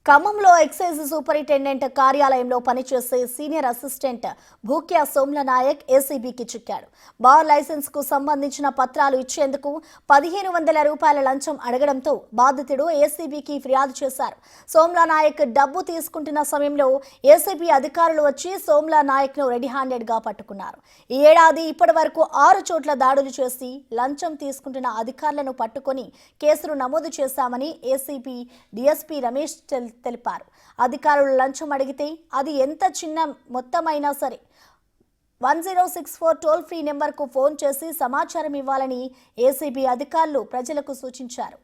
ఖమ్మంలో excise superintendent కార్యాలయంలో పనిచేసే senior assistant Bhukya Somla Naik ఏసీబీకి చిక్కాడు. Bar licence కు సంబంధించిన పత్రాలు ఇచ్చేందుకు 1500 రూపాయల లంచం అడగడంతో బాధితుడు ఏసీబీకి ఫిర్యాదు చేశారు. సోమ్ల నాయక్ డబ్బు తీసుకుంటున్న సమయంలో ఏసీబీ అధికారులు వచ్చి సోమ్ల నాయక్ ను రెడీ హ్యాండెడ్ గా పట్టుకున్నారు. ఈ ఏడాది ఇప్పటి వరకు 6 చోట్ల దాడులు చేసి లంచం తీసుకుంటున్న అధికారులను పట్టుకొని కేసులు నమోదు చేశామని ఏసీబీ డీఎస్పీ రమేష్ తెలిపారు. అధికారులు లంచం అడిగితే అది ఎంత చిన్న మొత్తమైనా సరే 1064 టోల్ ఫ్రీ నెంబర్కు ఫోన్ చేసి సమాచారం ఇవ్వాలని ఏసీబీ అధికారులు ప్రజలకు సూచించారు.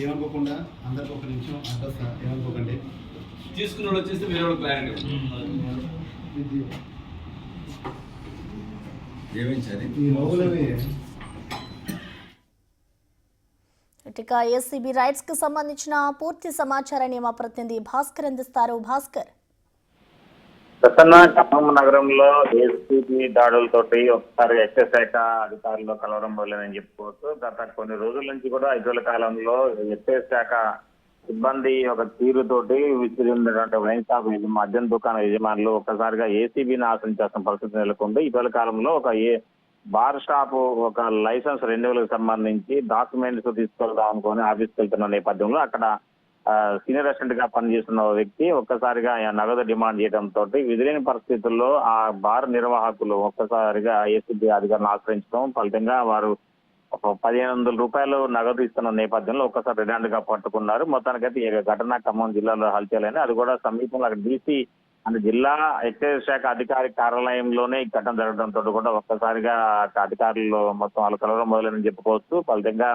ఏమనుకోకుండా అందరికి ఒక నిమిషం అడ్రస్ ఏమనుకోకండి. తీసుకున్న వచ్చేసి వేరే వాళ్ళు క్లారిటీ ఇక ఏసీబీ రైట్స్ కు సంబంధించిన పూర్తి సమాచారాన్ని మా ప్రతినిధి భాస్కర్ అందిస్తారు. భాస్కర్, ఖమ్మం నగరంలో ఏసీబీ దాడులతోటి ఒకసారి ఎక్సైజ్ శాఖ అధికారులు కలవరం మొదలైనని చెప్పుకోవచ్చు. గత కొన్ని రోజుల నుంచి కూడా ఇటీవల కాలంలో ఎక్సైజ్ శాఖ సిబ్బంది ఒక తీరుతోటి విసిరినటువంటి వైన్ షాప్ మద్యం దుకాణ యజమానులు ఒక్కసారిగా ఏసీబీని ఆశ్రయించాల్సిన పరిస్థితి నెలకొంది. ఇటీవల కాలంలో ఒక బార్ షాప్ ఒక లైసెన్స్ రెన్యువల్ కి సంబంధించి డాక్యుమెంట్స్ తీసుకెళ్దాం అనుకుని ఆఫీస్కి వెళ్తున్న నేపథ్యంలో అక్కడ సీనియర్ అసిస్టెంట్ గా పనిచేస్తున్న వ్యక్తి ఒక్కసారిగా నగదు డిమాండ్ చేయడంతో విధిలేని పరిస్థితుల్లో ఆ బార్ నిర్వాహకులు ఒక్కసారిగా ఏసీబీ అధికారులను ఆశ్రయించడం ఫలితంగా వారు ఒక 1500 రూపాయలు నగదు ఇస్తున్న నేపథ్యంలో ఒక్కసారి రిమాండ్ గా పట్టుకున్నారు. మొత్తానికైతే ఈ ఘటన ఖమ్మం జిల్లాలో హల్చలైంది. అది కూడా సమీపంలో అక్కడ డీసీ అంటే జిల్లా ఎక్సైజ్ శాఖ అధికారి కార్యాలయంలోనే ఈ ఘటన జరగడంతో కూడా ఒక్కసారిగా అధికారులు మొత్తం వాళ్ళు కలవడం మొదలైనని చెప్పుకోవచ్చు. ఫలితంగా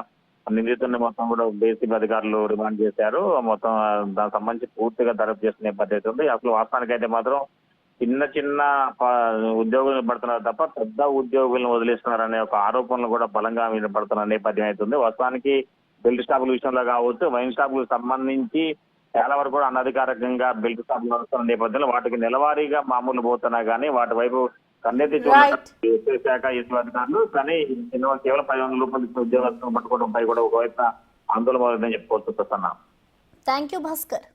నిందితుడిని మొత్తం కూడా ఏసీబీ అధికారులు రిమాండ్ చేశారు. మొత్తం దానికి సంబంధించి పూర్తిగా దర్యాప్తు చేసిన నేపథ్యం ఉంది. అసలు వాస్తవానికి అయితే మాత్రం చిన్న ఉద్యోగులు పడుతున్నారు తప్ప పెద్ద ఉద్యోగులను వదిలేస్తున్నారనే ఒక ఆరోపణలు కూడా బలంగా వినపడుతున్న నేపథ్యం అవుతుంది. వాస్తవానికి బెల్ట్ షాపుల విషయంలో కావచ్చు, వైన్ షాపులకు సంబంధించి చాలా వరకు కూడా అనధికారికంగా బెల్ట్ షాపులు నడుస్తున్న నేపథ్యంలో వాటికి నెలవారీగా మామూలు పోతున్నా కానీ వాటి వైపు కన్నెత్తి చూడాలి శాఖ ఏసీబీ అధికారులు. కానీ కేవలం 1500 రూపాయలు ఉద్యోగస్తులను పట్టుకోవడంపై కూడా ఒకవైపు ఆందోళన మొదలైందని చెప్పుకోవచ్చు. Thank you Bhaskar.